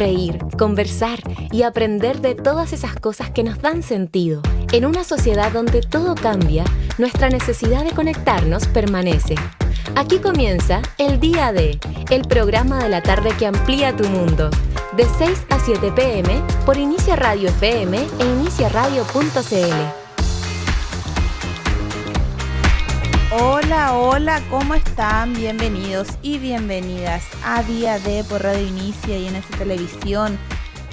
reír, conversar y aprender de todas esas cosas que nos dan sentido. En una sociedad donde todo cambia, nuestra necesidad de conectarnos permanece. Aquí comienza El Día de, el programa de la tarde que amplía tu mundo. De 6 a 7 p.m. por Inicia Radio FM e iniciaradio.cl. Hola, hola, ¿cómo están? Bienvenidos y bienvenidas a Día D por Radio Inicia y en esta televisión.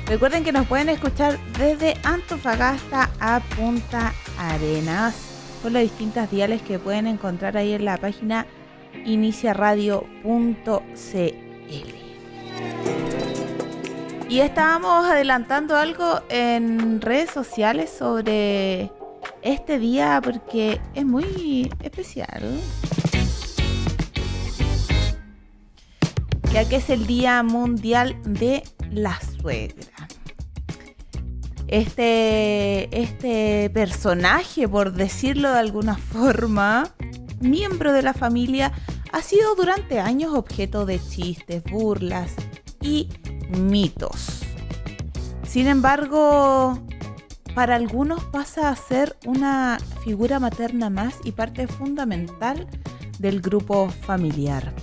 Recuerden que nos pueden escuchar desde Antofagasta a Punta Arenas por las distintas diales que pueden encontrar ahí en la página iniciaradio.cl. Y estábamos adelantando algo en redes sociales sobre este día porque es muy especial, ya que es el Día Mundial de la Suegra. Este personaje, por decirlo de alguna forma, miembro de la familia, ha sido durante años objeto de chistes, burlas y mitos. Sin embargo, para algunos pasa a ser una figura materna más y parte fundamental del grupo familiar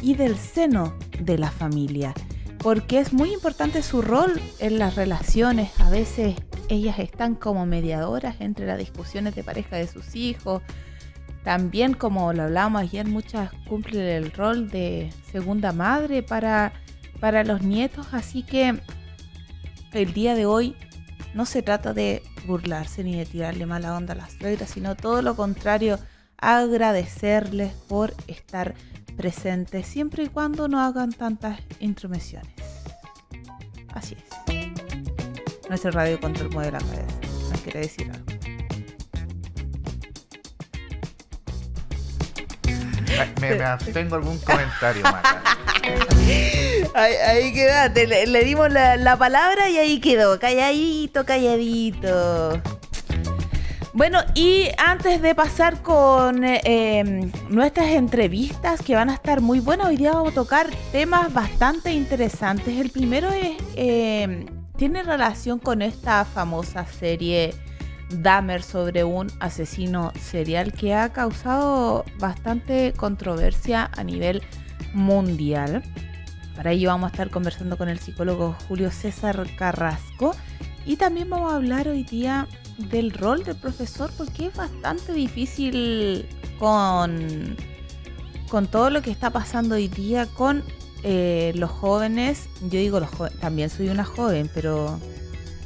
y del seno de la familia, porque es muy importante su rol en las relaciones. A veces ellas están como mediadoras entre las discusiones de pareja de sus hijos. También, como lo hablábamos ayer, muchas cumplen el rol de segunda madre para los nietos. Así que el día de hoy no se trata de burlarse ni de tirarle mala onda a las suegras, sino todo lo contrario, agradecerles por estar presentes siempre y cuando no hagan tantas intromisiones. Así es. Nuestro radio control mueve la cabeza. ¿No quiere decir algo? Me abstengo algún comentario, Maca. Ahí quedaste, le dimos la palabra y ahí quedó, calladito. Bueno, y antes de pasar con nuestras entrevistas, que van a estar muy buenas, hoy día vamos a tocar temas bastante interesantes. El primero tiene relación con esta famosa serie Dahmer, sobre un asesino serial que ha causado bastante controversia a nivel mundial. Para ello vamos a estar conversando con el psicólogo Julio César Carrasco, y también vamos a hablar hoy día del rol del profesor, porque es bastante difícil con todo lo que está pasando hoy día con los jóvenes. Yo digo los jóvenes, también soy una joven, pero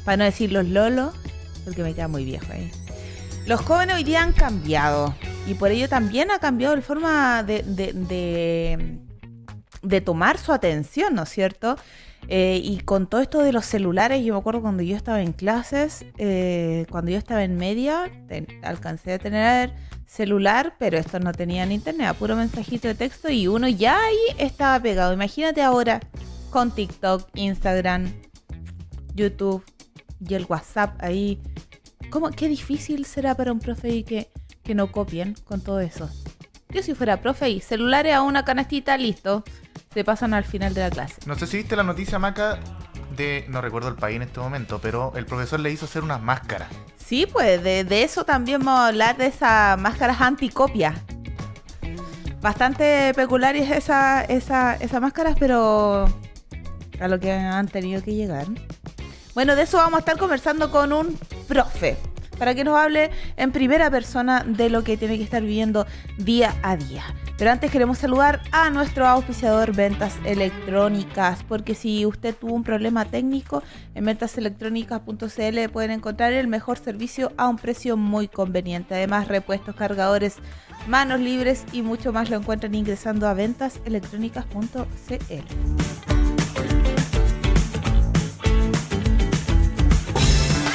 para no decir los lolos, porque me queda muy viejo ahí. Los jóvenes hoy día han cambiado, y por ello también ha cambiado la forma de tomar su atención, ¿no es cierto? Y con todo esto de los celulares, yo me acuerdo cuando yo estaba en clases, cuando yo estaba en media, alcancé a tener celular, pero estos no tenían internet, a puro mensajito de texto, y uno ya ahí estaba pegado. Imagínate ahora con TikTok, Instagram, YouTube y el WhatsApp ahí. Qué difícil será para un profe y que no copien con todo eso. Yo, si fuera profe, y celulares a una canastita, listo, se pasan al final de la clase. No sé si viste la noticia, Maca, no recuerdo el país en este momento, pero el profesor le hizo hacer unas máscaras. Sí, pues de eso también vamos a hablar, de esas máscaras anticopia. Bastante peculiares esas máscaras, pero a lo que han tenido que llegar. Bueno, de eso vamos a estar conversando con un profe, para que nos hable en primera persona de lo que tiene que estar viviendo día a día. Pero antes queremos saludar a nuestro auspiciador Ventas Electrónicas, porque si usted tuvo un problema técnico, en ventaselectronicas.cl pueden encontrar el mejor servicio a un precio muy conveniente. Además, repuestos, cargadores, manos libres y mucho más lo encuentran ingresando a ventaselectronicas.cl.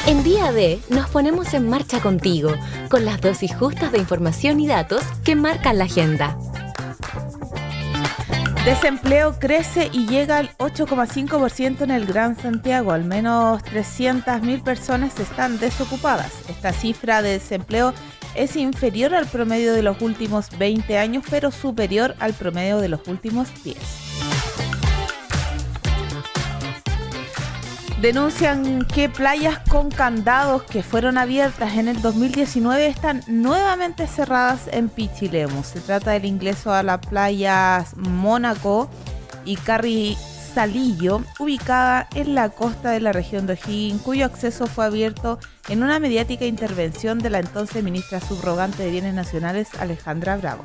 En Día D nos ponemos en marcha contigo, con las dosis justas de información y datos que marcan la agenda. Desempleo crece y llega al 8,5% en el Gran Santiago. Al menos 300.000 personas están desocupadas. Esta cifra de desempleo es inferior al promedio de los últimos 20 años, pero superior al promedio de los últimos 10. Denuncian que playas con candados que fueron abiertas en el 2019 están nuevamente cerradas en Pichilemu. Se trata del ingreso a las playas Mónaco y Carrizalillo, ubicada en la costa de la región de O'Higgins, cuyo acceso fue abierto en una mediática intervención de la entonces ministra subrogante de Bienes Nacionales, Alejandra Bravo.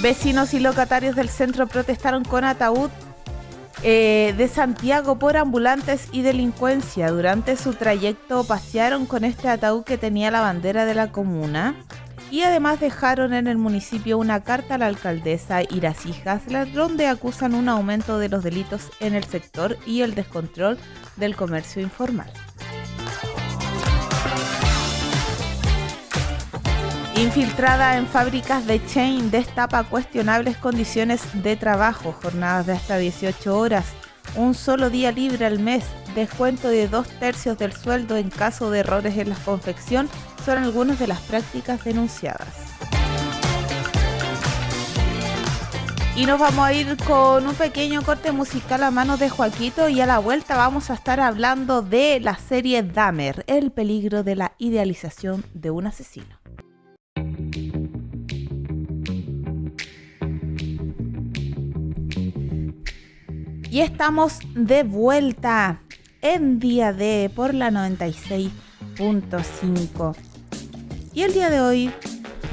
Vecinos y locatarios del centro protestaron con ataúd de Santiago por ambulantes y delincuencia. Durante su trayecto pasearon con este ataúd que tenía la bandera de la comuna y además dejaron en el municipio una carta a la alcaldesa Iracema Hasler donde acusan un aumento de los delitos en el sector y el descontrol del comercio informal. Infiltrada en fábricas de Chain destapa cuestionables condiciones de trabajo, jornadas de hasta 18 horas, un solo día libre al mes, descuento de 2/3 del sueldo en caso de errores en la confección, son algunas de las prácticas denunciadas. Y nos vamos a ir con un pequeño corte musical a manos de Joaquito y a la vuelta vamos a estar hablando de la serie Dahmer, el peligro de la idealización de un asesino. Y estamos de vuelta en Día D por la 96.5. Y el día de hoy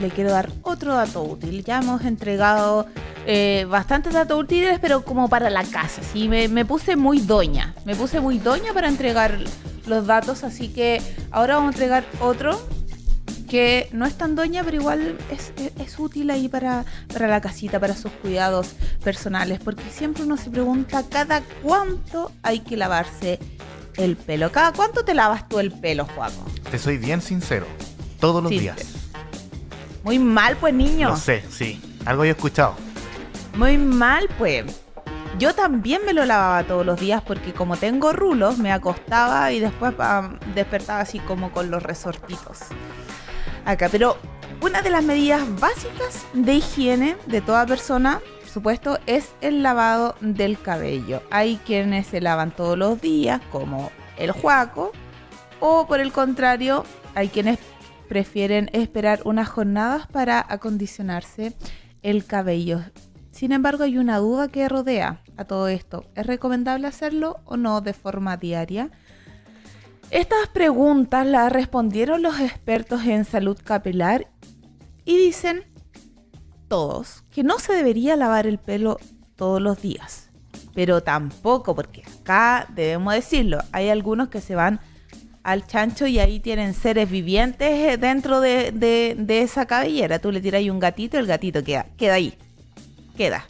le quiero dar otro dato útil. Ya hemos entregado bastantes datos útiles, pero como para la casa. ¿Sí? Me puse muy doña. Me puse muy doña para entregar los datos, así que ahora vamos a entregar otro que no es tan doña, pero igual es útil ahí para la casita, para sus cuidados personales, porque siempre uno se pregunta cada cuánto hay que lavarse el pelo. ¿Cada cuánto te lavas tú el pelo, Juaco? Te soy bien sincero, todos los días. Muy mal, pues, niño. Lo sé, sí, algo he escuchado. Muy mal, pues. Yo también me lo lavaba todos los días porque como tengo rulos, me acostaba y después despertaba así como con los resortitos acá. Pero una de las medidas básicas de higiene de toda persona, por supuesto, es el lavado del cabello. Hay quienes se lavan todos los días, como el Juaco, o por el contrario, hay quienes prefieren esperar unas jornadas para acondicionarse el cabello. Sin embargo, hay una duda que rodea a todo esto. ¿Es recomendable hacerlo o no de forma diaria? Estas preguntas las respondieron los expertos en salud capilar y dicen todos que no se debería lavar el pelo todos los días. Pero tampoco, porque acá debemos decirlo, hay algunos que se van al chancho y ahí tienen seres vivientes dentro de esa cabellera. Tú le tiras ahí un gatito y el gatito queda ahí. Queda.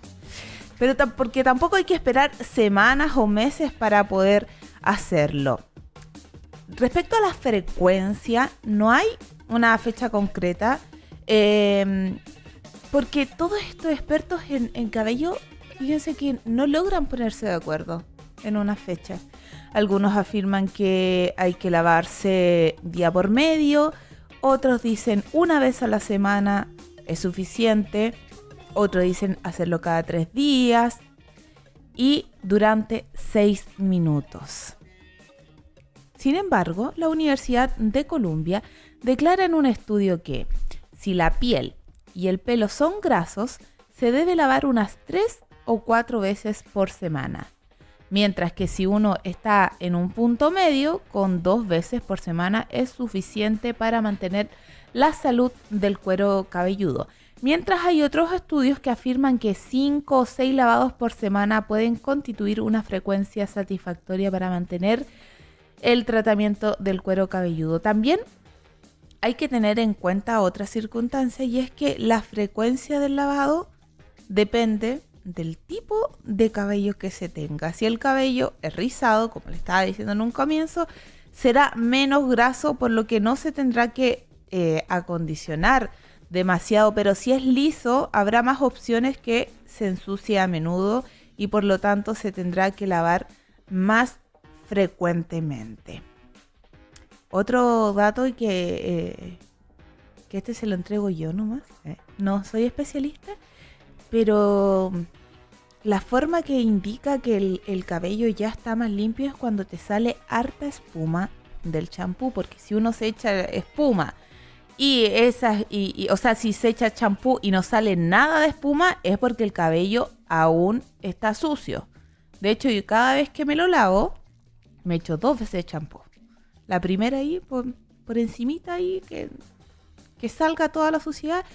Pero porque tampoco hay que esperar semanas o meses para poder hacerlo. Respecto a la frecuencia, no hay una fecha concreta, porque todos estos expertos en cabello, fíjense que no logran ponerse de acuerdo en una fecha. Algunos afirman que hay que lavarse día por medio, otros dicen una vez a la semana es suficiente, otros dicen hacerlo cada 3 días y durante 6 minutos. Sin embargo, la Universidad de Columbia declara en un estudio que si la piel y el pelo son grasos, se debe lavar unas 3 o 4 veces por semana. Mientras que si uno está en un punto medio, con 2 veces por semana es suficiente para mantener la salud del cuero cabelludo. Mientras hay otros estudios que afirman que 5 o 6 lavados por semana pueden constituir una frecuencia satisfactoria para mantener el tratamiento del cuero cabelludo. También hay que tener en cuenta otra circunstancia y es que la frecuencia del lavado depende del tipo de cabello que se tenga. Si el cabello es rizado, como le estaba diciendo en un comienzo, será menos graso, por lo que no se tendrá que acondicionar demasiado, pero si es liso, habrá más opciones que se ensucie a menudo y por lo tanto se tendrá que lavar más frecuentemente. Otro dato y que este se lo entrego yo nomás. No soy especialista, pero la forma que indica que el cabello ya está más limpio es cuando te sale harta espuma del champú, porque si uno se echa espuma o sea, si se echa champú y no sale nada de espuma, es porque el cabello aún está sucio. De hecho, yo cada vez que me lo lavo, me echo 2 veces champú. La primera ahí, por encimita ahí, que salga toda la suciedad.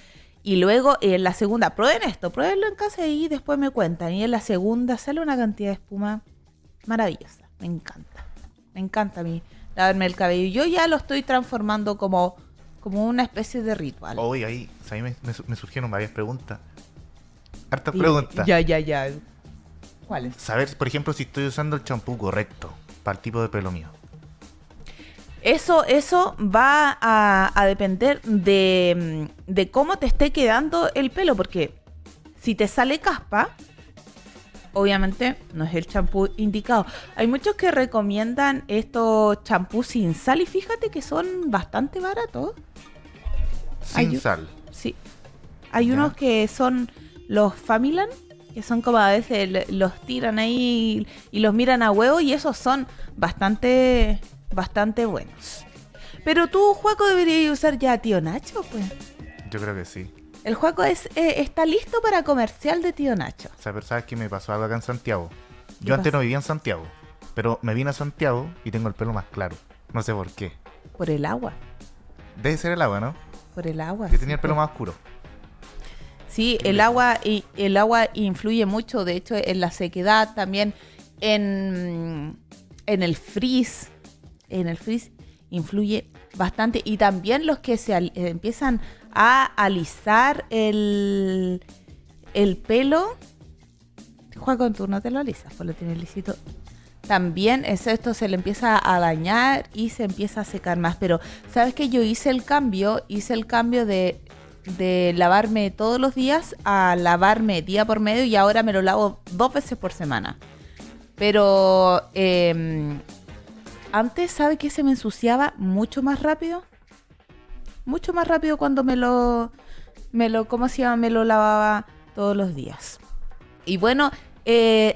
Y luego en la segunda, pruébenlo en casa y después me cuentan. Y en la segunda sale una cantidad de espuma maravillosa. Me encanta a mí lavarme el cabello. Yo ya lo estoy transformando como una especie de ritual. Hoy ahí me surgieron varias preguntas. Hartas preguntas. Ya. ¿Cuáles? Saber, por ejemplo, si estoy usando el champú correcto para el tipo de pelo mío. Eso va a depender de cómo te esté quedando el pelo, porque si te sale caspa, obviamente no es el champú indicado. Hay muchos que recomiendan estos champús sin sal y fíjate que son bastante baratos. Sin sal. Sí. Hay unos que son los Familan, que son como a veces los tiran ahí y los miran a huevo, y esos son bastante buenos. Pero tú, Juaco, deberías usar ya Tío Nacho, pues. Yo creo que sí. El Juaco está listo para comercial de Tío Nacho. O sea, pero ¿sabes qué me pasó algo acá en Santiago? Yo antes no vivía en Santiago, pero me vine a Santiago y tengo el pelo más claro. No sé por qué. Por el agua. Debe ser el agua, ¿no? Por el agua. Yo tenía el pelo más oscuro. Sí, el agua influye mucho, de hecho, en la sequedad, también en el frizz. En el frizz influye bastante. Y también los que empiezan a alisar el pelo. Juan, tú no te lo alisas, pues lo tienes lisito. También esto se le empieza a dañar y se empieza a secar más. Pero, ¿sabes qué? Yo hice el cambio de lavarme todos los días a lavarme día por medio, y ahora me lo lavo 2 veces por semana. Pero antes, ¿sabe qué? Se me ensuciaba mucho más rápido. Mucho más rápido cuando me lo ¿cómo se llama? Me lo lavaba todos los días. Y bueno,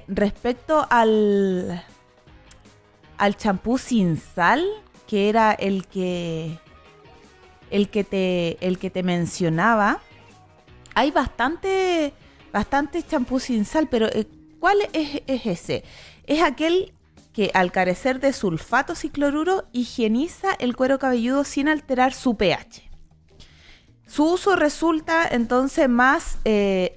respecto al champú sin sal, que era el que te mencionaba, hay bastante champú sin sal, pero ¿cuál es ese? Es aquel que, al carecer de sulfatos y cloruro, higieniza el cuero cabelludo sin alterar su pH. Su uso resulta entonces más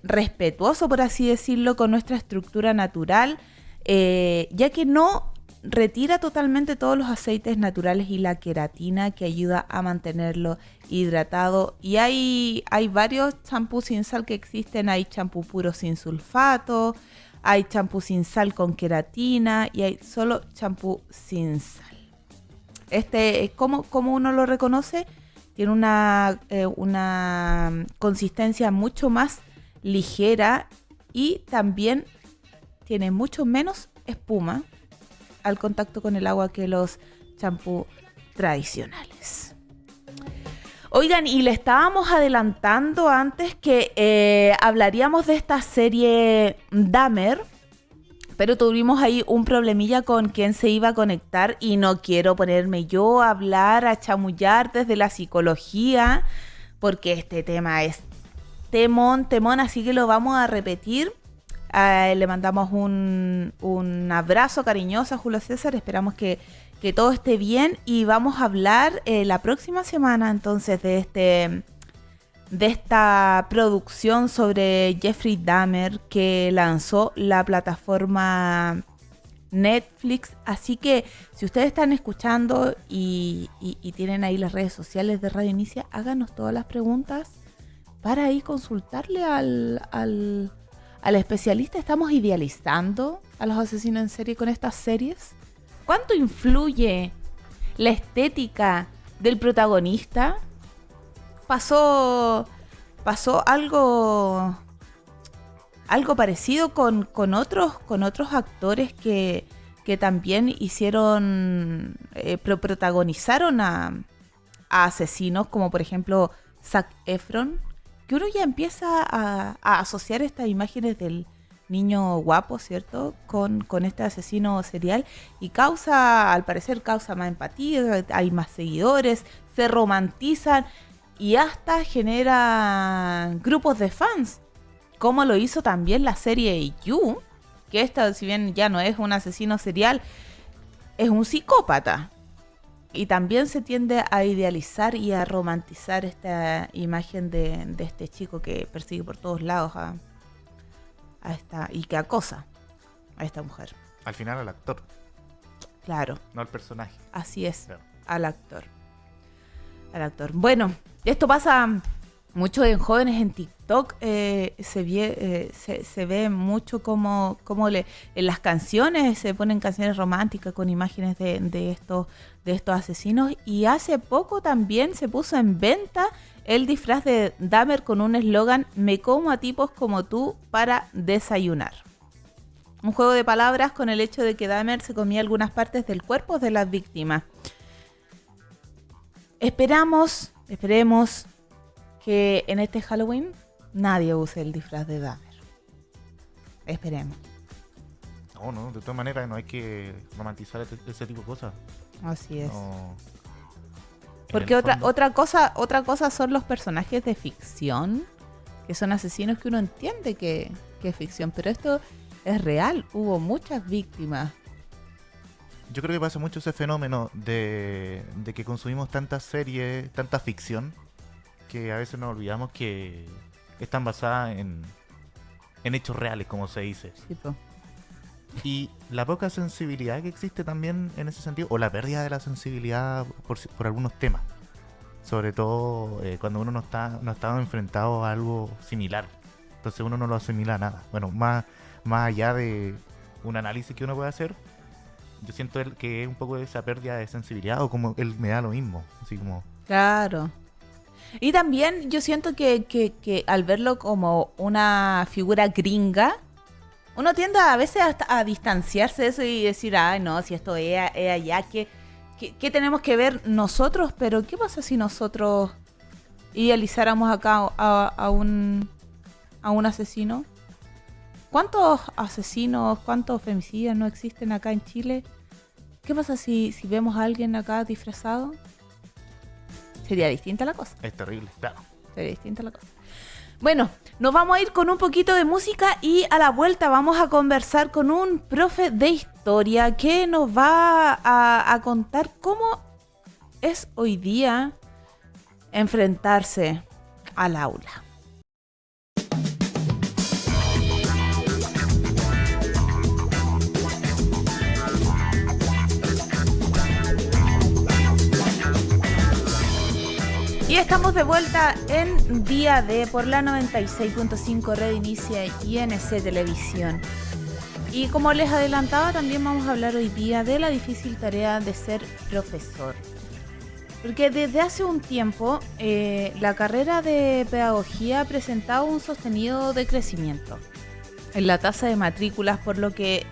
respetuoso, por así decirlo, con nuestra estructura natural, ya que no retira totalmente todos los aceites naturales y la queratina, que ayuda a mantenerlo hidratado. Y hay varios champús sin sal que existen. Hay champú puro sin sulfato, hay champú sin sal con queratina y hay solo champú sin sal. ¿Cómo uno lo reconoce? Tiene una consistencia mucho más ligera y también tiene mucho menos espuma al contacto con el agua que los champús tradicionales. Oigan, y le estábamos adelantando antes que hablaríamos de esta serie Dahmer, pero tuvimos ahí un problemilla con quién se iba a conectar y no quiero ponerme yo a hablar, a chamullar desde la psicología, porque este tema es temón, así que lo vamos a repetir. Le mandamos un abrazo cariñoso a Julio César, esperamos que todo esté bien, y vamos a hablar la próxima semana entonces de esta producción sobre Jeffrey Dahmer que lanzó la plataforma Netflix. Así que si ustedes están escuchando y tienen ahí las redes sociales de Radio Inicia, háganos todas las preguntas para ahí consultarle al especialista. Estamos idealizando a los asesinos en serie con estas series. ¿Cuánto influye la estética del protagonista? Pasó algo parecido con otros actores que también hicieron, protagonizaron a asesinos, como por ejemplo Zac Efron, que uno ya empieza a asociar estas imágenes del niño guapo, ¿cierto? Con este asesino serial y al parecer causa más empatía, hay más seguidores, se romantizan y hasta genera grupos de fans, como lo hizo también la serie You, que esta, si bien ya no es un asesino serial, es un psicópata. Y también se tiende a idealizar y a romantizar esta imagen de este chico que persigue por todos lados y que acosa a esta mujer. Al final al actor, Claro, no al personaje. así es, Claro. al actor. Bueno, esto pasa mucho en jóvenes en TikTok. Se ve mucho como en las canciones se ponen canciones románticas con imágenes de estos asesinos. Y hace poco también se puso en venta el disfraz de Dahmer con un eslogan: "Me como a tipos como tú para desayunar". Un juego de palabras con el hecho de que Dahmer se comía algunas partes del cuerpo de las víctimas. Esperemos que en este Halloween nadie use el disfraz de Dahmer. Esperemos. No, de todas maneras no hay que romantizar ese tipo de cosas. Así es. No. Porque otra cosa son los personajes de ficción, que son asesinos que uno entiende que es ficción, pero esto es real. Hubo muchas víctimas. Yo creo que pasa mucho ese fenómeno de que consumimos tantas series, tanta ficción, que a veces nos olvidamos que están basadas en hechos reales, como se dice. Sí, po. Y la poca sensibilidad que existe también en ese sentido, o la pérdida de la sensibilidad por algunos temas. Sobre todo cuando uno no está enfrentado a algo similar. Entonces uno no lo asimila a nada. Bueno, más allá de un análisis que uno puede hacer, yo siento que es un poco de esa pérdida de sensibilidad, o como él me da lo mismo. Así como... Claro. Y también yo siento que al verlo como una figura gringa, uno tiende a veces hasta a distanciarse de eso y decir, ay no, si esto es allá, ¿qué tenemos que ver nosotros? Pero ¿qué pasa si nosotros idealizáramos acá a un asesino? ¿Cuántos asesinos, cuántos femicidios no existen acá en Chile? ¿Qué pasa si vemos a alguien acá disfrazado? Sería distinta la cosa. Es terrible, claro. Sería distinta la cosa. Bueno, nos vamos a ir con un poquito de música y a la vuelta vamos a conversar con un profe de historia que nos va a contar cómo es hoy día enfrentarse al aula. Y estamos de vuelta en Día D por la 96.5 Red Inicia y NC Televisión. Y como les adelantaba, también vamos a hablar hoy día de la difícil tarea de ser profesor. Porque desde hace un tiempo la carrera de pedagogía ha presentado un sostenido decrecimiento en la tasa de matrículas, por lo que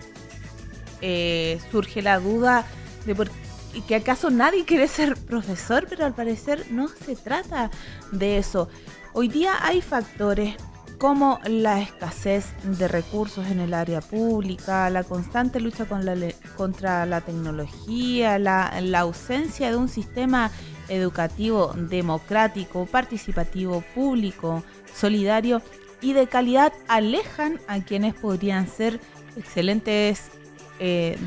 surge la duda de por qué. ¿Y que acaso nadie quiere ser profesor? Pero al parecer no se trata de eso. Hoy día hay factores como la escasez de recursos en el área pública, la constante lucha contra la tecnología, la ausencia de un sistema educativo democrático, participativo, público, solidario y de calidad, alejan a quienes podrían ser excelentes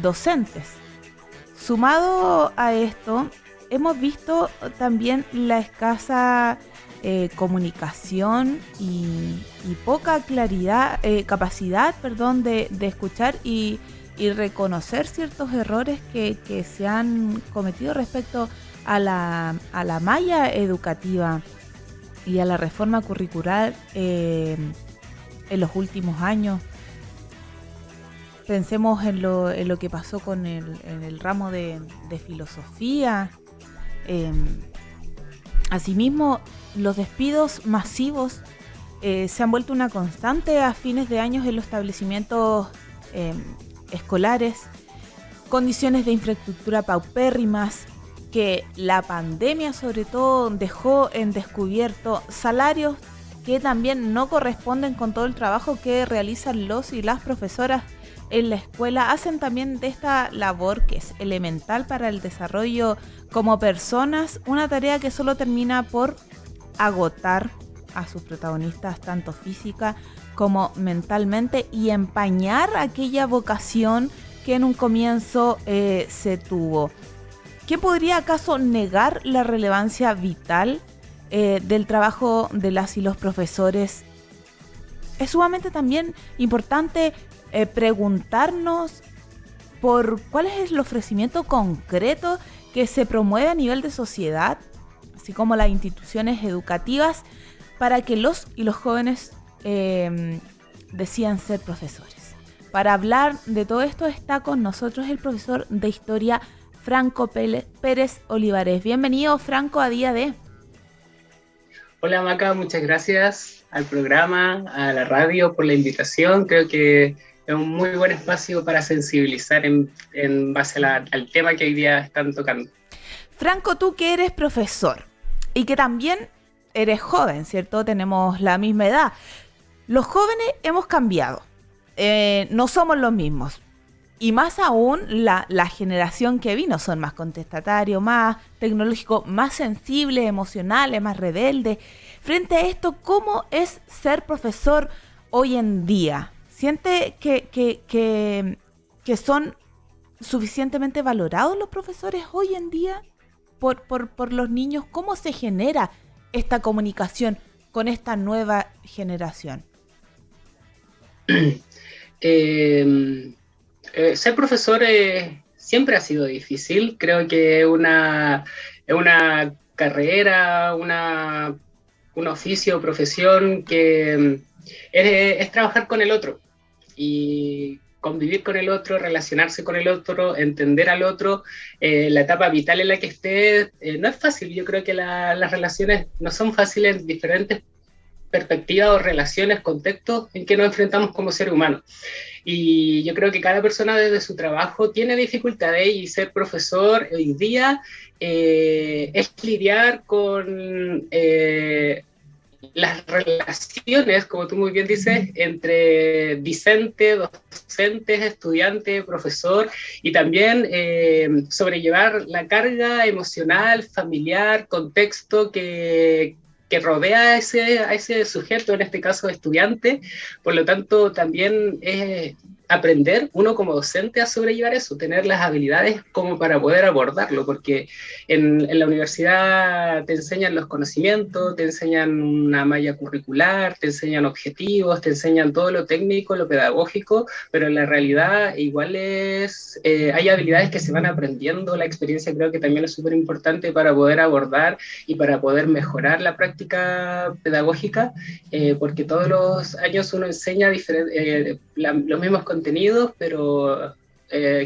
docentes. Sumado a esto, hemos visto también la escasa comunicación y poca capacidad de escuchar y reconocer ciertos errores que se han cometido respecto a la malla educativa y a la reforma curricular en los últimos años. Pensemos en lo que pasó en el ramo de filosofía. Asimismo, los despidos masivos se han vuelto una constante a fines de años en los establecimientos escolares. Condiciones de infraestructura paupérrimas que la pandemia sobre todo dejó en descubierto. Salarios que también no corresponden con todo el trabajo que realizan los y las profesoras en la escuela, hacen también de esta labor, que es elemental para el desarrollo como personas, una tarea que solo termina por agotar a sus protagonistas tanto física como mentalmente y empañar aquella vocación que en un comienzo se tuvo. ¿Qué podría acaso negar la relevancia vital del trabajo de las y los profesores? Es sumamente también importante preguntarnos por cuál es el ofrecimiento concreto que se promueve a nivel de sociedad, así como las instituciones educativas, para que los y los jóvenes decidan ser profesores. Para hablar de todo esto está con nosotros el profesor de Historia Franco Pérez Olivares. Bienvenido, Franco, a Día D. Hola, Maca, muchas gracias al programa, a la radio por la invitación. Creo que es un muy buen espacio para sensibilizar en base al tema que hoy día están tocando. Franco, tú que eres profesor y que también eres joven, ¿cierto? Tenemos la misma edad. Los jóvenes hemos cambiado, no somos los mismos. Y más aún, la generación que vino son más contestatarios, más tecnológicos, más sensibles, emocionales, más rebeldes. Frente a esto, ¿cómo es ser profesor hoy en día? ¿Siente que son suficientemente valorados los profesores hoy en día por los niños? ¿Cómo se genera esta comunicación con esta nueva generación? Ser profesor siempre ha sido difícil. Creo que es una carrera, un oficio, profesión que es trabajar con el otro y convivir con el otro, relacionarse con el otro, entender al otro, la etapa vital en la que esté. No es fácil. Yo creo que las relaciones no son fáciles en diferentes perspectivas o relaciones, contextos en que nos enfrentamos como seres humanos. Y yo creo que cada persona desde su trabajo tiene dificultades, y ser profesor hoy día es lidiar con las relaciones, como tú muy bien dices, entre discente, docentes, estudiante, profesor, y también sobrellevar la carga emocional, familiar, contexto que rodea a ese sujeto, en este caso estudiante. Por lo tanto, también es aprender uno como docente a sobrellevar eso, tener las habilidades como para poder abordarlo, porque en la universidad te enseñan los conocimientos, te enseñan una malla curricular, te enseñan objetivos, te enseñan todo lo técnico, lo pedagógico, pero en la realidad igual hay habilidades que se van aprendiendo. La experiencia creo que también es súper importante para poder abordar y para poder mejorar la práctica pedagógica, porque todos los años uno enseña los mismos contenidos, pero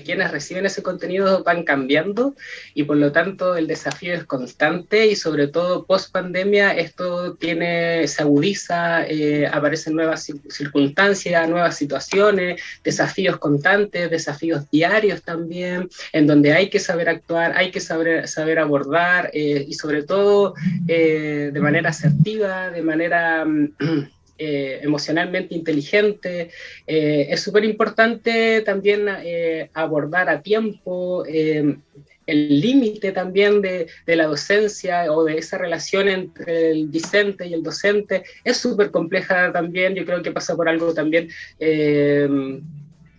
quienes reciben ese contenido van cambiando, y por lo tanto el desafío es constante, y sobre todo post pandemia esto se agudiza, aparecen nuevas circunstancias, nuevas situaciones, desafíos constantes, desafíos diarios también, en donde hay que saber actuar, hay que saber abordar, y sobre todo de manera asertiva, de manera emocionalmente inteligente. Es súper importante también abordar a tiempo el límite también de la docencia, o de esa relación entre el discente y el docente. Es súper compleja también. Yo creo que pasa por algo también de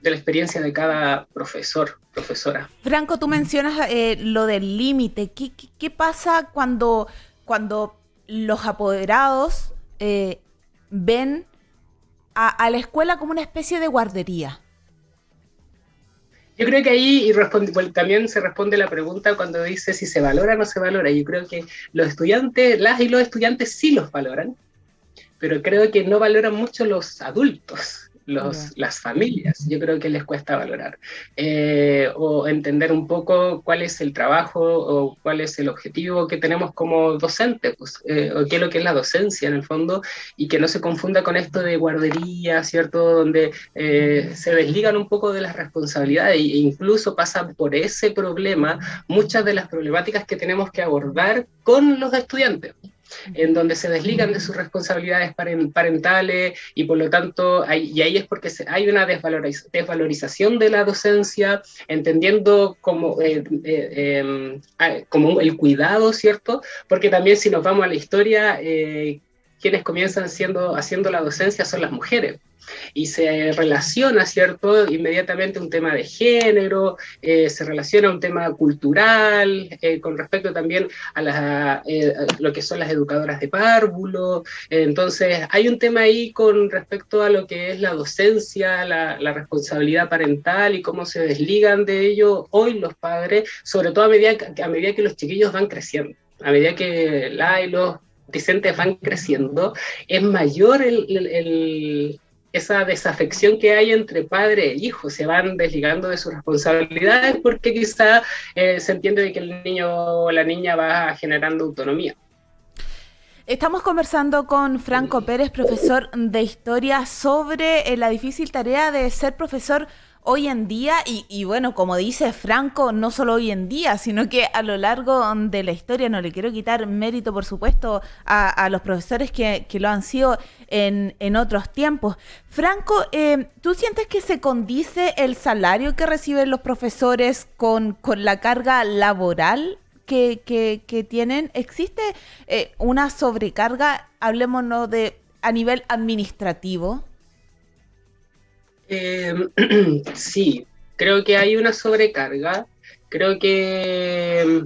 la experiencia de cada profesor, profesora. Franco, tú mencionas lo del límite. ¿Qué pasa cuando los apoderados ven a la escuela como una especie de guardería? Yo creo que ahí también se responde la pregunta cuando dice si se valora o no se valora. Yo creo que los estudiantes, las y los estudiantes sí los valoran, pero creo que no valoran mucho los adultos, las familias. Yo creo que les cuesta valorar o entender un poco cuál es el trabajo o cuál es el objetivo que tenemos como docentes, pues, o qué es lo que es la docencia en el fondo, y que no se confunda con esto de guardería, ¿cierto? Donde se desligan un poco de las responsabilidades, e incluso pasan por ese problema muchas de las problemáticas que tenemos que abordar con los estudiantes. en donde se desligan de sus responsabilidades parentales y por lo tanto, ahí es porque hay una desvalorización de la docencia, entendiendo como el cuidado, ¿cierto? Porque también si nos vamos a la historia, quienes comienzan haciendo la docencia son las mujeres. Y se relaciona, ¿cierto?, inmediatamente un tema de género, se relaciona un tema cultural, con respecto también a lo que son las educadoras de párvulo. Entonces, hay un tema ahí con respecto a lo que es la docencia, la responsabilidad parental y cómo se desligan de ello hoy los padres, sobre todo a medida que los chiquillos van creciendo, a medida que los adolescentes van creciendo, es mayor esa desafección que hay entre padre e hijo, se van desligando de sus responsabilidades porque quizá se entiende de que el niño o la niña va generando autonomía. Estamos conversando con Franco Pérez, profesor de Historia, sobre la difícil tarea de ser profesor hoy en día y bueno, como dice Franco, no solo hoy en día, sino que a lo largo de la historia. No le quiero quitar mérito, por supuesto, a los profesores que lo han sido en otros tiempos. Franco, ¿tú sientes que se condice el salario que reciben los profesores con la carga laboral que tienen? ¿Existe una sobrecarga, hablémonos a nivel administrativo? Sí, creo que hay una sobrecarga. Creo que,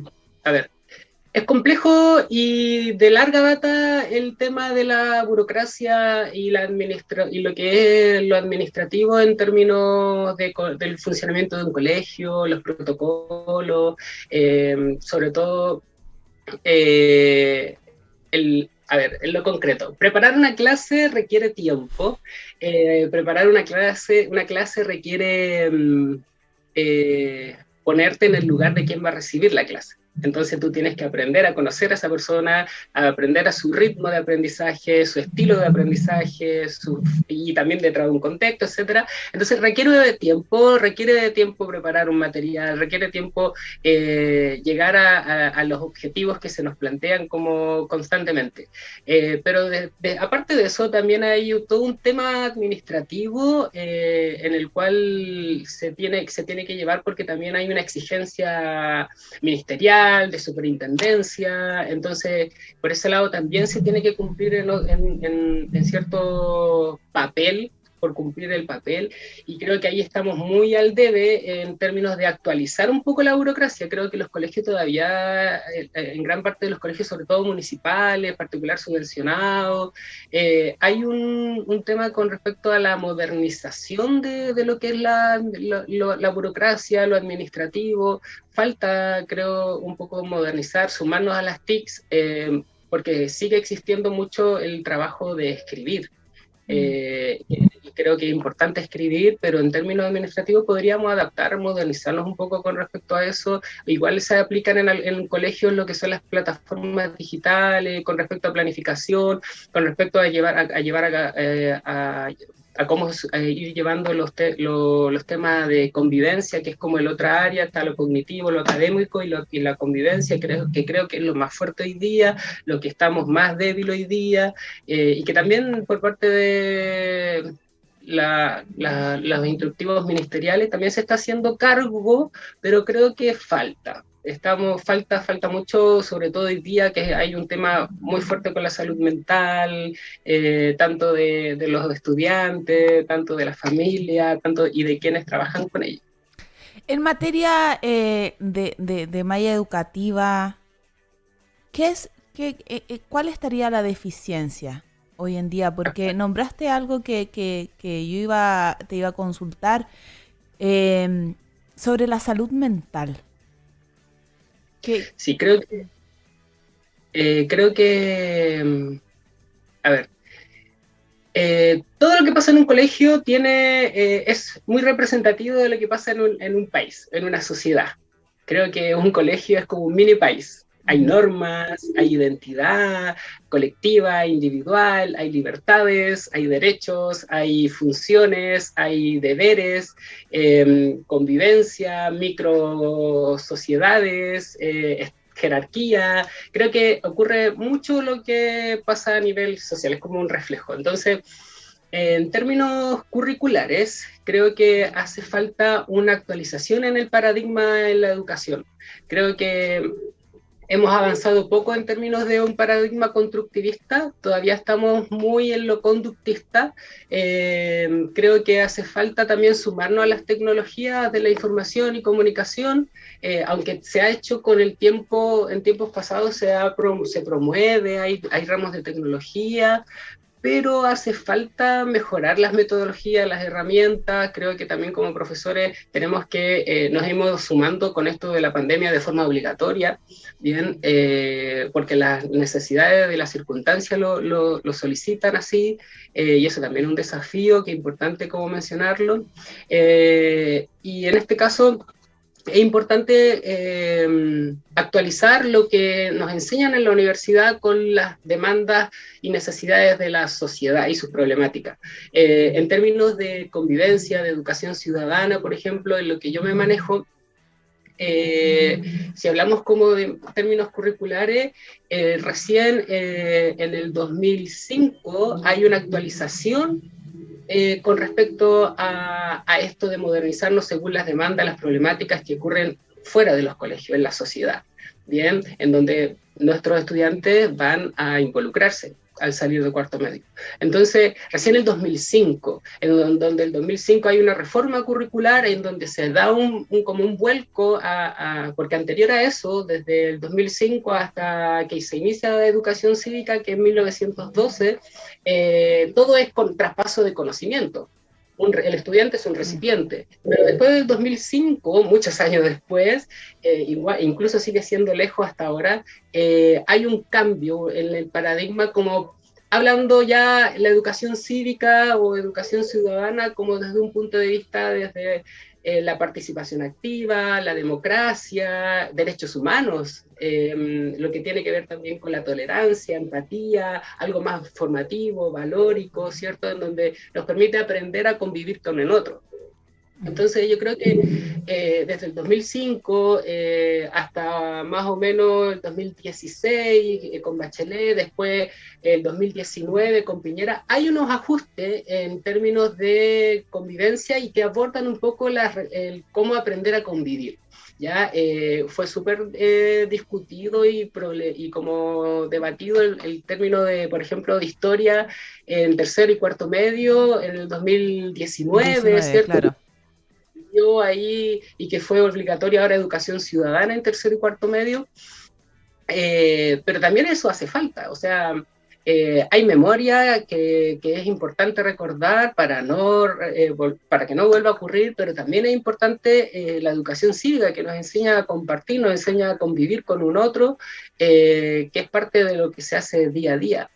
es complejo y de larga data el tema de la burocracia y lo que es lo administrativo en términos del funcionamiento de un colegio, los protocolos, sobre todo en lo concreto, preparar una clase requiere tiempo, preparar una clase requiere ponerte en el lugar de quien va a recibir la clase. Entonces tú tienes que aprender a conocer a esa persona, a aprender a su ritmo de aprendizaje, su estilo de aprendizaje, y también detrás de un contexto, etc. Entonces requiere de tiempo preparar un material, requiere tiempo llegar a los objetivos que se nos plantean como constantemente. Pero aparte de eso, también hay todo un tema administrativo en el cual se tiene que llevar, porque también hay una exigencia ministerial, de superintendencia. Entonces por ese lado también se tiene que cumplir en cierto papel, por cumplir el papel, y creo que ahí estamos muy al debe en términos de actualizar un poco la burocracia. Creo que los colegios todavía, en gran parte de los colegios, sobre todo municipales, en particular subvencionados, hay un tema con respecto a la modernización de lo que es la burocracia, lo administrativo. Falta, creo, un poco modernizar, sumarnos a las TICs, porque sigue existiendo mucho el trabajo de escribir. Creo que es importante escribir, pero en términos administrativos podríamos modernizarnos un poco con respecto a eso. Igual se aplican en colegios lo que son las plataformas digitales, con respecto a planificación, con respecto a cómo ir llevando los temas de convivencia, que es como el otra área. Está lo cognitivo, lo académico y la convivencia. Creo que es lo más fuerte hoy día, lo que estamos más débil hoy día, y que también por parte de los instructivos ministeriales también se está haciendo cargo, pero creo que falta mucho, sobre todo hoy día, que hay un tema muy fuerte con la salud mental, tanto de los estudiantes, tanto de la familia, y de quienes trabajan con ellos. En materia de malla educativa, ¿cuál estaría la deficiencia hoy en día? Porque nombraste algo que te iba a consultar sobre la salud mental. Sí, creo que todo lo que pasa en un colegio es muy representativo de lo que pasa en un país, en una sociedad. Creo que un colegio es como un mini país. Hay normas, hay identidad colectiva, individual, hay libertades, hay derechos, hay funciones, hay deberes, convivencia, micro sociedades, jerarquía. Creo que ocurre mucho lo que pasa a nivel social, es como un reflejo. Entonces, en términos curriculares, creo que hace falta una actualización en el paradigma en la educación. Creo que hemos avanzado poco en términos de un paradigma constructivista, todavía estamos muy en lo conductista. Creo que hace falta también sumarnos a las tecnologías de la información y comunicación, aunque se ha hecho con el tiempo, en tiempos pasados se promueve, hay ramos de tecnología, pero hace falta mejorar las metodologías, las herramientas. Creo que también como profesores tenemos que, nos hemos sumando con esto de la pandemia de forma obligatoria, bien, porque las necesidades de las circunstancias lo solicitan así, y eso también es un desafío que es importante como mencionarlo. Y en este caso, es importante actualizar lo que nos enseñan en la universidad con las demandas y necesidades de la sociedad y sus problemáticas. En términos de convivencia, de educación ciudadana, por ejemplo, en lo que yo me manejo, si hablamos como de términos curriculares, recién en el 2005 hay una actualización con respecto a esto de modernizarnos según las demandas, las problemáticas que ocurren fuera de los colegios, en la sociedad, ¿bien? En donde nuestros estudiantes van a involucrarse al salir de cuarto medio. Entonces, recién el 2005, en donde el 2005 hay una reforma curricular en donde se da como un vuelco, porque anterior a eso, desde el 2005 hasta que se inicia la educación cívica, que en 1912, todo es con traspaso de conocimiento. El estudiante es un recipiente, pero después del 2005, muchos años después, incluso sigue siendo lejos hasta ahora, hay un cambio en el paradigma, como hablando ya la educación cívica o educación ciudadana como desde un punto de vista desde la participación activa, la democracia, derechos humanos, lo que tiene que ver también con la tolerancia, empatía, algo más formativo, valórico, ¿cierto? En donde nos permite aprender a convivir con el otro. Entonces yo creo que desde el 2005 hasta más o menos el 2016 con Bachelet, después el 2019 con Piñera, hay unos ajustes en términos de convivencia y que abordan un poco el cómo aprender a convivir. Ya fue súper discutido y como debatido el término de, por ejemplo, de historia en tercero y cuarto medio en el 2019, ¿cierto? Claro. Ahí, y que fue obligatoria ahora educación ciudadana en tercero y cuarto medio, pero también eso hace falta, o sea, hay memoria que es importante recordar para que no vuelva a ocurrir, pero también es importante la educación cívica que nos enseña a compartir, nos enseña a convivir con un otro, que es parte de lo que se hace día a día.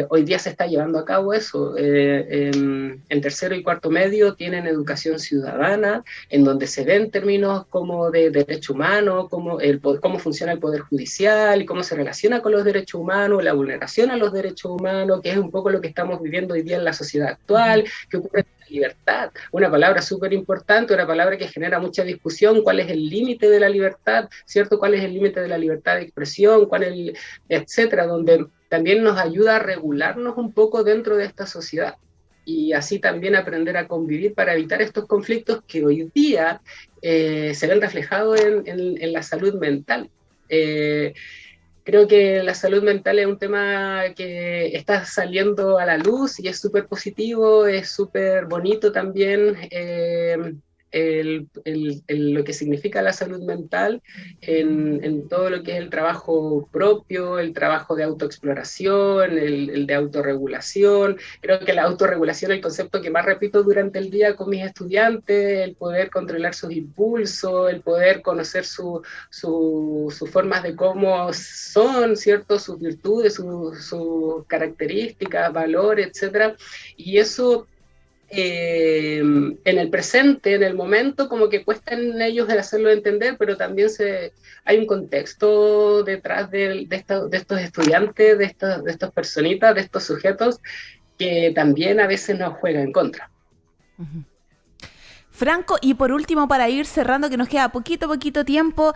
Hoy día se está llevando a cabo eso. En tercero y cuarto medio tienen educación ciudadana, en donde se ven términos como de derecho humano, cómo funciona el poder judicial y cómo se relaciona con los derechos humanos, la vulneración a los derechos humanos, que es un poco lo que estamos viviendo hoy día en la sociedad actual, que ocurre con la libertad, una palabra súper importante, una palabra que genera mucha discusión, cuál es el límite de la libertad, ¿cierto? ¿Cuál es el límite de la libertad de expresión? Etcétera, donde también nos ayuda a regularnos un poco dentro de esta sociedad y así también aprender a convivir para evitar estos conflictos que hoy día se ven reflejados en la salud mental. Creo que la salud mental es un tema que está saliendo a la luz y es súper positivo, es súper bonito también lo que significa la salud mental en todo lo que es el trabajo propio, el trabajo de autoexploración, el de autorregulación. Creo que la autorregulación es el concepto que más repito durante el día con mis estudiantes, el poder controlar sus impulsos, el poder conocer sus formas de cómo son, ¿cierto? Sus virtudes, sus características, valores, etcétera. Y eso en el presente, en el momento, como que cuesta en ellos el hacerlo entender, pero también hay un contexto detrás de estos estudiantes, de estas personitas, de estos sujetos, que también a veces nos juega en contra. Uh-huh. Franco, y por último, para ir cerrando, que nos queda poquito tiempo,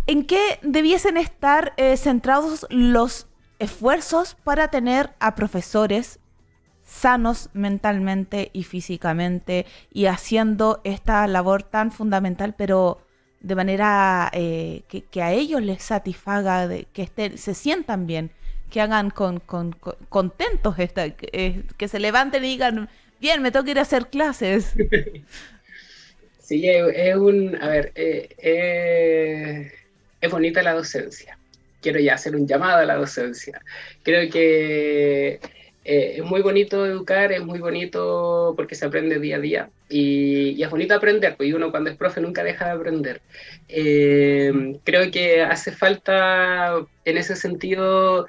¿En qué debiesen estar centrados los esfuerzos para tener a profesores sanos mentalmente y físicamente y haciendo esta labor tan fundamental, pero de manera que a ellos les satisfaga, se sientan bien, que hagan contentos, que se levanten y digan, bien, me toca ir a hacer clases? Sí, es bonita la docencia. Quiero ya hacer un llamado a la docencia. Creo que es muy bonito educar, es muy bonito porque se aprende día a día y es bonito aprender, pues uno cuando es profe nunca deja de aprender. Creo que hace falta en ese sentido,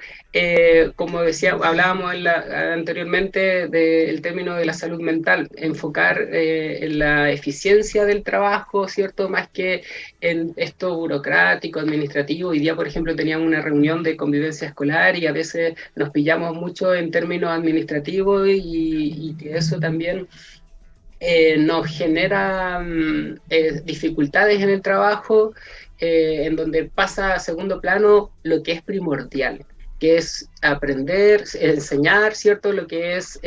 como decía, hablábamos anteriormente del término de la salud mental, enfocar en la eficiencia del trabajo, ¿cierto? Más que en esto burocrático, administrativo. Hoy día, por ejemplo, teníamos una reunión de convivencia escolar y a veces nos pillamos mucho en términos administrativos y que eso también nos genera dificultades en el trabajo, en donde pasa a segundo plano lo que es primordial, que es aprender, enseñar, ¿cierto? Lo que es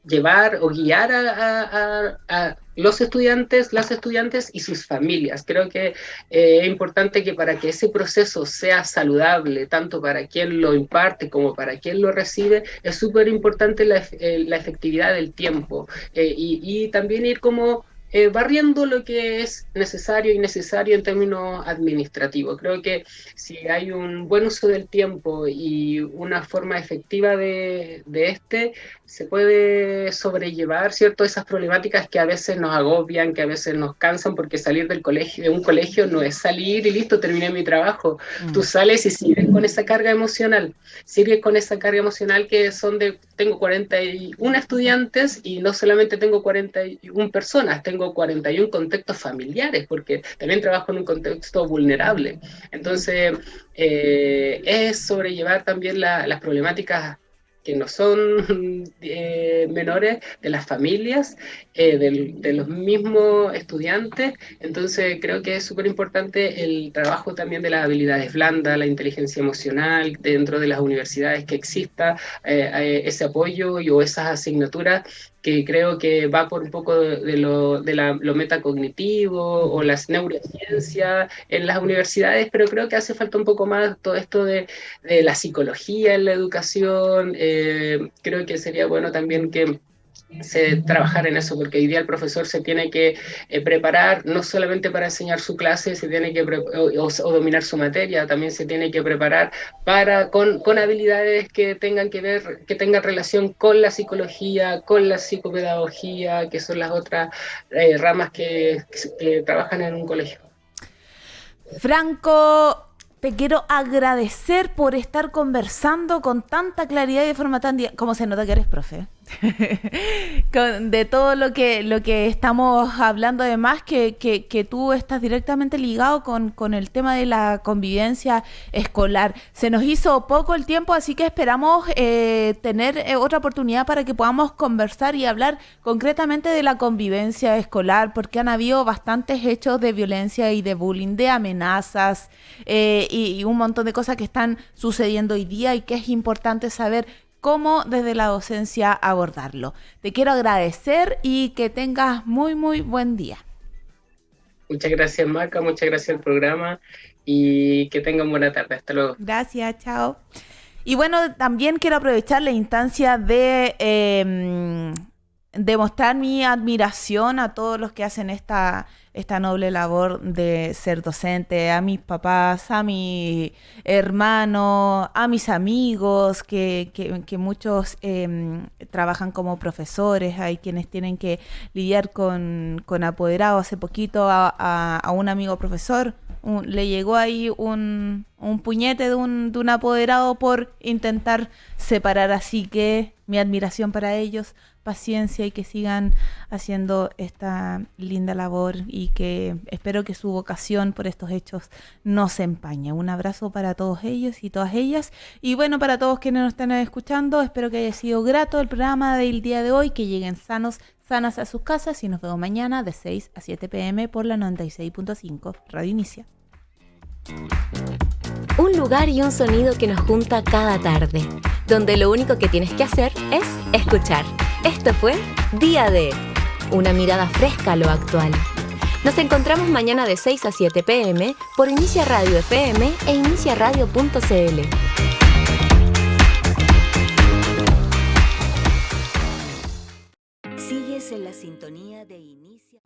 llevar o guiar a los estudiantes, las estudiantes y sus familias. Creo que es importante que para que ese proceso sea saludable, tanto para quien lo imparte como para quien lo recibe, es súper importante la efectividad del tiempo y también ir como barriendo lo que es necesario y innecesario en términos administrativos. Creo que si hay un buen uso del tiempo y una forma efectiva de se puede sobrellevar, ¿cierto? Esas problemáticas que a veces nos agobian, que a veces nos cansan, porque salir del colegio, de un colegio no es salir y listo, terminé mi trabajo. Tú sales y sigues con esa carga emocional, que tengo 41 estudiantes y no solamente tengo 41 personas, tengo 41 contextos familiares, porque también trabajo en un contexto vulnerable. Entonces, es sobrellevar también las problemáticas que no son menores, de las familias, de los mismos estudiantes. Entonces creo que es súper importante el trabajo también de las habilidades blandas, la inteligencia emocional, dentro de las universidades, que exista ese apoyo o esas asignaturas, que creo que va por un poco de lo metacognitivo o las neurociencias en las universidades, pero creo que hace falta un poco más todo esto de la psicología en la educación. Creo que sería bueno también que se trabajar en eso, porque hoy día el profesor se tiene que preparar no solamente para enseñar su clase, se tiene que o dominar su materia, también se tiene que preparar con habilidades que tengan que ver, que tengan relación con la psicología, con la psicopedagogía, que son las otras ramas que trabajan en un colegio. Franco, te quiero agradecer por estar conversando con tanta claridad y de forma tan... ¿Cómo se nota que eres profe? De todo lo que estamos hablando, además que tú estás directamente ligado con el tema de la convivencia escolar. Se nos hizo poco el tiempo, así que esperamos tener otra oportunidad para que podamos conversar y hablar concretamente de la convivencia escolar, porque han habido bastantes hechos de violencia y de bullying, de amenazas y un montón de cosas que están sucediendo hoy día y que es importante saber cómo desde la docencia abordarlo. Te quiero agradecer y que tengas muy, muy buen día. Muchas gracias, Maca, muchas gracias al programa y que tengan buena tarde. Hasta luego. Gracias, chao. Y bueno, también quiero aprovechar la instancia de mostrar mi admiración a todos los que hacen esta noble labor de ser docente, a mis papás, a mi hermano, a mis amigos, que muchos trabajan como profesores, hay quienes tienen que lidiar con apoderados. Hace poquito a un amigo profesor le llegó ahí un puñete de un apoderado por intentar separar, así que mi admiración para ellos, paciencia y que sigan haciendo esta linda labor y que espero que su vocación por estos hechos no se empañe. Un abrazo para todos ellos y todas ellas. Y bueno, para todos quienes nos están escuchando, espero que haya sido grato el programa del día de hoy, que lleguen sanas a sus casas y nos vemos mañana de 6 a 7 p.m. por la 96.5 Radio Inicia. Un lugar y un sonido que nos junta cada tarde, donde lo único que tienes que hacer es escuchar. Esto fue Día D, una mirada fresca a lo actual. Nos encontramos mañana de 6 a 7 p.m. por Inicia Radio FM e iniciaradio.cl. Sigues en la sintonía de Inicia.